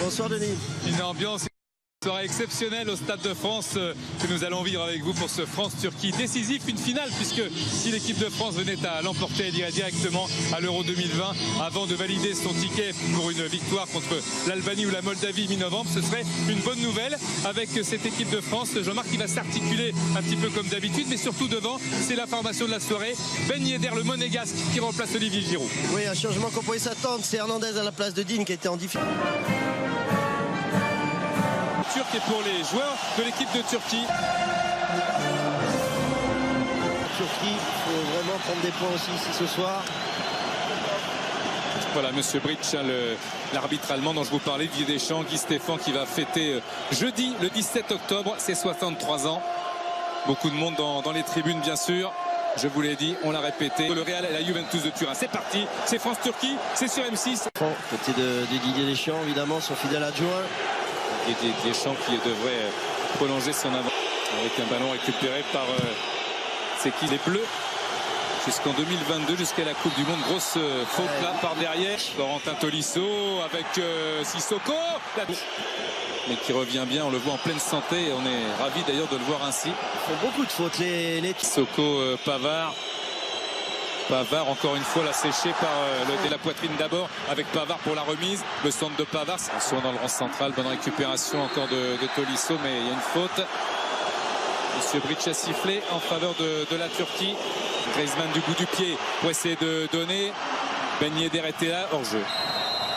Bonsoir Denis. Une ambiance soirée exceptionnelle au Stade de France que nous allons vivre avec vous pour ce France-Turquie décisif, une finale, puisque si l'équipe de France venait à l'emporter, elle irait directement à l'Euro 2020 avant de valider son ticket pour une victoire contre l'Albanie ou la Moldavie mi-novembre. Ce serait une bonne nouvelle avec cette équipe de France. Jean-Marc qui va s'articuler un petit peu comme d'habitude, mais surtout devant, c'est la formation de la soirée. Ben Yedder, le monégasque, qui remplace Olivier Giroud. Oui, un changement qu'on pouvait s'attendre, c'est Hernandez à la place de Dean qui était en difficulté. Et pour les joueurs de l'équipe de Turquie. Turquie, il faut vraiment prendre des points aussi ici ce soir. Voilà, Monsieur Britsch, l'arbitre allemand dont je vous parlais, Didier Deschamps, Guy Stéphane qui va fêter jeudi, le 17 octobre, ses 63 ans. Beaucoup de monde dans les tribunes, bien sûr. Je vous l'ai dit, on l'a répété. Le Real et la Juventus de Turin, c'est parti. C'est France-Turquie, c'est sur M6. Côté de Didier Deschamps, évidemment, son fidèle adjoint. Didier Deschamps qui devrait prolonger son avant avec un ballon récupéré par c'est qui, les Bleus jusqu'en 2022, jusqu'à la Coupe du Monde. Grosse faute là par derrière. Corentin Tolisso avec Sissoko, mais qui revient bien, on le voit en pleine santé et on est ravis d'ailleurs de le voir ainsi. Ils font beaucoup de fautes les... Sissoko, Pavard. Pavard encore une fois l'a séché par de la poitrine d'abord avec Pavard pour la remise, le centre de Pavard, soit dans le rang central, bonne récupération encore de Tolisso, mais il y a une faute. Monsieur Britsch a sifflé en faveur de la Turquie. Griezmann du bout du pied pour essayer de donner. Ben Yedder était là, hors jeu.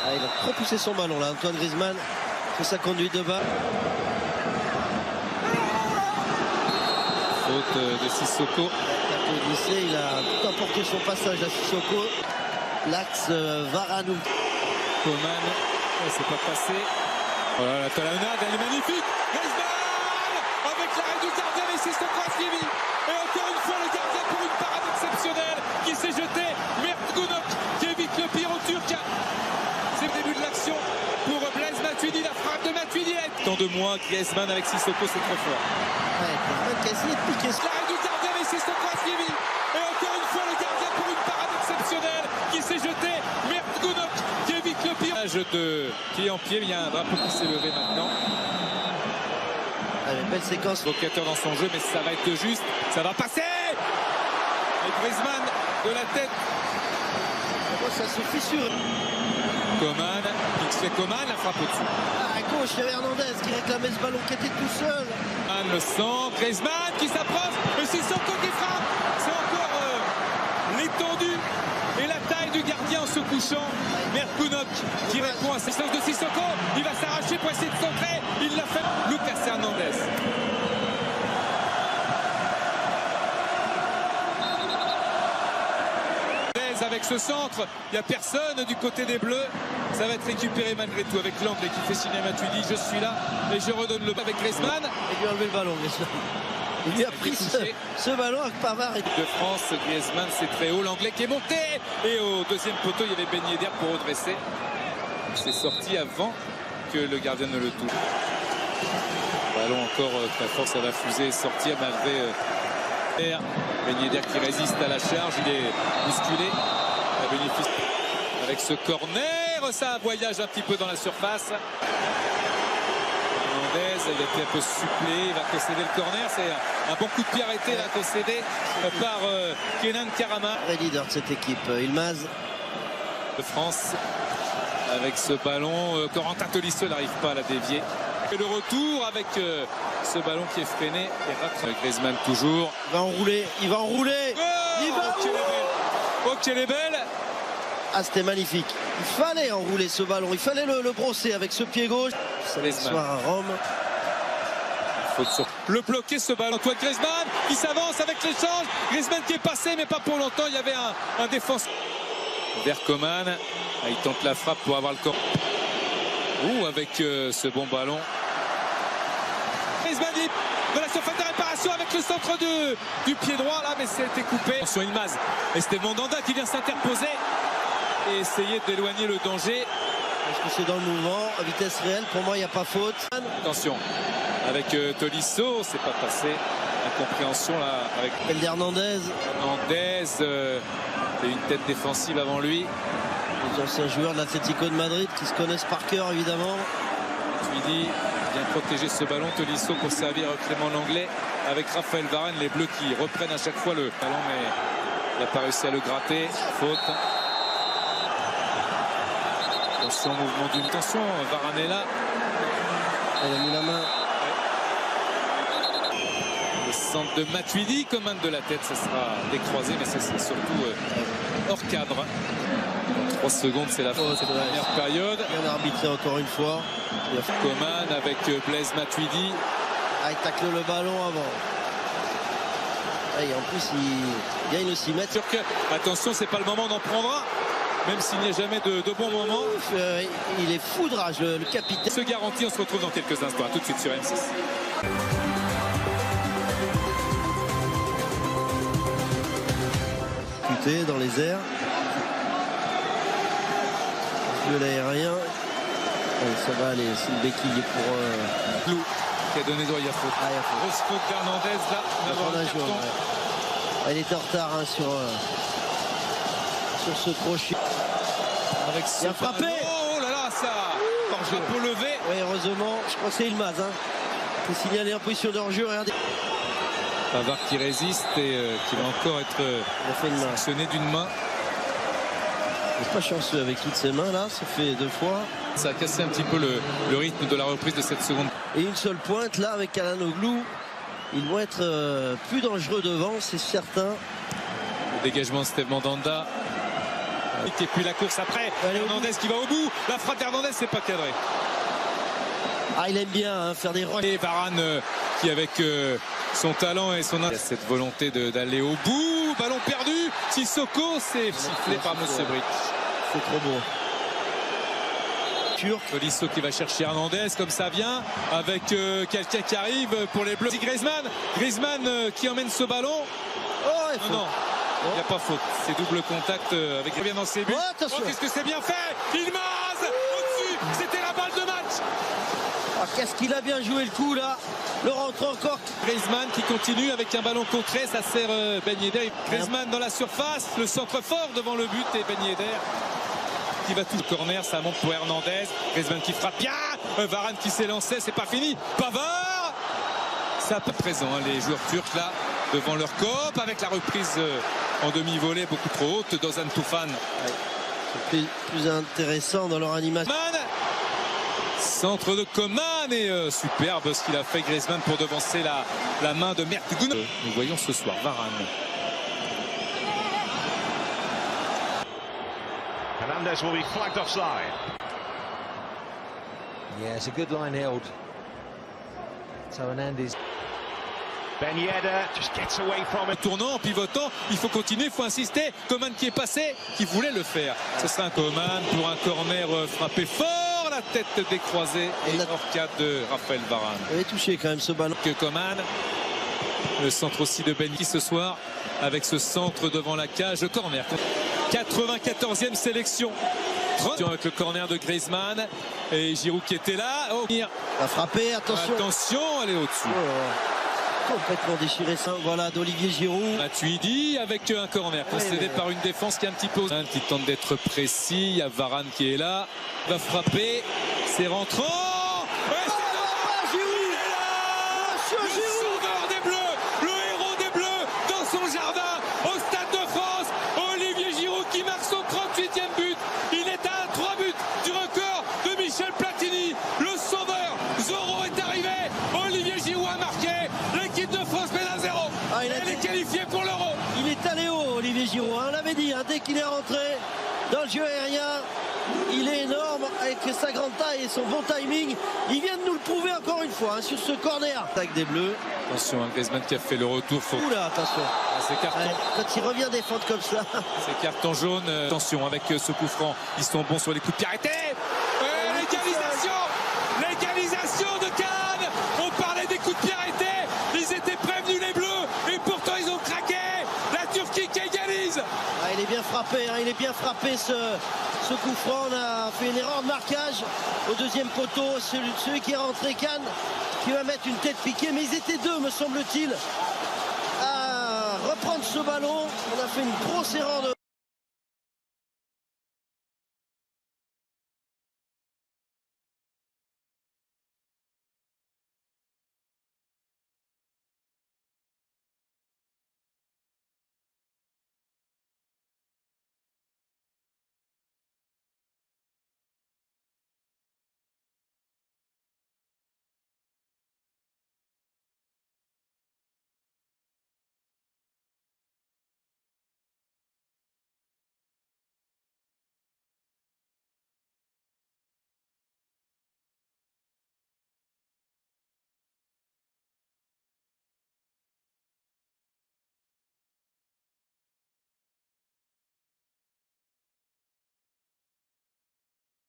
Ah, il a trop poussé son ballon là, Antoine Griezmann, fait sa conduite de bas. Faute de Sissoko. Il a tout emporté son passage à Sissoko. L'axe Varane. Coman, c'est pas passé. Voilà la talonnade, elle est magnifique. Griezmann avec l'arrêt du gardien et Sissoko a suivi. Et encore une fois le gardien pour une parade exceptionnelle qui s'est jeté. Mert Günok qui évite le pire au Turc. C'est le début de l'action pour Blaise Matuidi, la frappe de Matuidi. Tant de mois, Griezmann avec Sissoko, c'est trop fort. Ouais, Griezmann qui a essayé de piquer. L'arrêt du gardien et Sissoko a suivi. Et encore une fois le gardien pour une parade exceptionnelle qui s'est jeté. Mert Günok qui évite le pire. De pied en pied, il y a un drapeau qui s'est levé maintenant. Allez, belle séquence. Provocateur dans son jeu, mais ça va être juste. Ça va passer. Et Griezmann de la tête. Ça se fissure. Coman, XF Coman, la frappe au-dessus. À gauche, il y avait Hernandez qui réclamait ce ballon qui était tout seul. Coman le centre, Griezmann qui s'approche, et Sissoko qui frappe. C'est encore l'étendue et la taille du gardien en se couchant. Mert Günok qui répond à cette de Sissoko. Il va s'arracher pour essayer de centrer. Il l'a fait. Lucas Hernandez. Avec ce centre, il n'y a personne du côté des Bleus. Ça va être récupéré malgré tout avec l'anglais qui fait signer Matuidi. Je suis là et je redonne le ballon avec Griezmann. Il lui a enlevé le ballon, Griezmann. Il lui a pris ce ballon avec Pavard. De France, Griezmann, c'est très haut. L'anglais qui est monté. Et au deuxième poteau, il y avait Ben Yedder pour redresser. C'est sorti avant que le gardien ne le touche. Ballon encore très fort, ça va fuser et sortir malgré... Ben Yedder qui résiste à la charge, il est bousculé. À bénéfice avec ce corner, ça voyage un petit peu dans la surface. Hernandez, il a été un peu supplé, il va concéder le corner. C'est un bon coup de pied arrêté là, concédé par Kenan Karaman. Le leader de cette équipe, Yılmaz. De France avec ce ballon, Corentin Tolisso n'arrive pas à la dévier. Et le retour avec ce ballon qui est freiné et rattrapé. Griezmann toujours. Il va enrouler, il va enrouler. Oh, il va enrouler. Oh, qu'elle est belle. Ah, c'était magnifique. Il fallait enrouler ce ballon, il fallait le brosser avec ce pied gauche. Samedi soir à Rome. Le bloquer ce ballon. Antoine Griezmann qui s'avance avec l'échange. Griezmann qui est passé mais pas pour longtemps. Il y avait un défenseur. Vers Coman. Il tente la frappe pour avoir le corps. Avec ce bon ballon. Griezmann de la surface de réparation avec le centre du pied droit là, mais c'était coupé. Attention Yılmaz. Et c'était Mandanda qui vient s'interposer et essayer d'éloigner le danger. Est-ce que c'est dans le mouvement à vitesse réelle? Pour moi, il n'y a pas faute. Attention avec Tolisso, c'est pas passé. Incompréhension là avec Hernandez. Hernandez et une tête défensive avant lui. Les anciens joueurs de l'Atlético de Madrid qui se connaissent par cœur évidemment. Matuidi vient protéger ce ballon. Tolisso pour servir Clément Lenglet avec Raphaël Varane. Les Bleus qui reprennent à chaque fois le ballon, mais il n'a pas réussi à le gratter. Faute. Attention au mouvement d'une tension. Varane est là. Elle a mis la main. Le centre de Matuidi, commande de la tête, ça sera décroisé, mais c'est surtout hors cadre. 3 secondes, c'est la fin de cette première période. Bien arbitré encore une fois. Coman avec Blaise Matuidi. Ah, il tacle le ballon avant. Et en plus, il gagne aussi mètre. Attention, c'est pas le moment d'en prendre un, même s'il n'y a jamais de bon moment. Il est foudrage, le capitaine. Se garantit, on se retrouve dans quelques instants. À tout de suite sur M6. Dans les airs. De l'aérien. Ça va aller, c'est une béquille pour Blou qui a donné droit, il y a faute. Ah, il y a faute. Grosse faute d'Hernandez là. Elle était en retard hein, sur ce crochet. Avec ce il a frappé. Oh là là, ça drapeau levé. Oui, heureusement, je crois que c'est Ilmaz. Hein. C'est signalé en position de hors-jeu. Regardez. Pavard qui résiste et qui va encore être sanctionné d'une main. Il n'est pas chanceux avec toutes ses mains là, ça fait 2 fois. Ça a cassé un petit peu le rythme de la reprise de cette seconde. Et une seule pointe là avec Calhanoglu. Ils vont être plus dangereux devant, c'est certain. Le dégagement de Steve Mandanda. Et puis la course après. Hernandez qui va au bout. La frappe d'Hernandez, c'est pas cadré. Ah, il aime bien hein, faire des rushs. Et Varane qui avec son talent et son... Il y a cette volonté d'aller au bout. Ballon perdu. Sissoko, c'est sifflé par Monsieur Brick. C'est trop beau. Tolisso qui va chercher Hernandez comme ça vient. Avec quelqu'un qui arrive pour les Bleus. Griezmann qui emmène ce ballon. Oh, non. Il n'y a pas faute. C'est double contact avec bien dans ses buts. Oh, qu'est-ce que c'est bien fait. Ilmaz au-dessus. C'était la balle de match. Ah, qu'est-ce qu'il a bien joué le coup là. Le rentre encore. Griezmann qui continue avec un ballon contré. Ça sert Ben Yedder. Griezmann dans la surface. Le centre fort devant le but et Ben Yedder qui va tout le corner. Ça monte pour Hernandez. Griezmann qui frappe bien. Varane qui s'est lancé. C'est pas fini. Pavard. Ça peut présent hein, les joueurs turcs là devant leur coop avec la reprise en demi-volée beaucoup trop haute d'Ozan Tufan. C'est plus intéressant dans leur animation. Centre de Coman et superbe ce qu'il a fait Griezmann pour devancer la main de Mert Gunn. Nous voyons ce soir Varane. Hernandez will be flagged offside. Yeah, it's a good line held. So Hernandez. Ben Yedder just gets away from it. Tournant, en pivotant, il faut continuer, il faut insister. Coman qui est passé, qui voulait le faire. Ce sera un Coman pour un corner frappé fort, la tête décroisée et hors cadre de Raphaël Varane. Il avait touché quand même ce ballon. Que Coman, le centre aussi de Benny ce soir, avec ce centre devant la cage, le corner. 94e sélection. Avec le corner de Griezmann et Giroud qui était là. Oh. Il a frappé, attention. Attention, elle est au-dessus. Complètement déchiré ça. Voilà d'Olivier Giroud. Matuidi avec un corner concédé par une défense qui est un petit peu qui tente d'être précis. Il y a Varane qui est là. Il va frapper. C'est rentrant. Olivier Giroud, on l'avait dit, hein, dès qu'il est rentré dans le jeu aérien, il est énorme avec sa grande taille et son bon timing. Il vient de nous le prouver encore une fois hein, sur ce corner. Attaque des Bleus. Attention, hein, Griezmann qui a fait le retour. Oula, attention. C'est carton. Ouais, quand il revient défendre comme ça. C'est carton jaune. Attention avec ce coup franc. Ils sont bons sur les coups de pied arrêtés. L'égalisation de Cannes. On parlait des coups de pied arrêtés. Ils étaient prévenus les Bleus et pourtant ils ont craqué. La Turquie qui égalise. Ah, il est bien frappé, hein, il est bien frappé ce coup franc. On a fait une erreur de marquage au deuxième poteau. Celui qui est rentré, Cannes, qui va mettre une tête piquée. Mais ils étaient deux, me semble-t-il, à reprendre ce ballon. On a fait une grosse erreur de...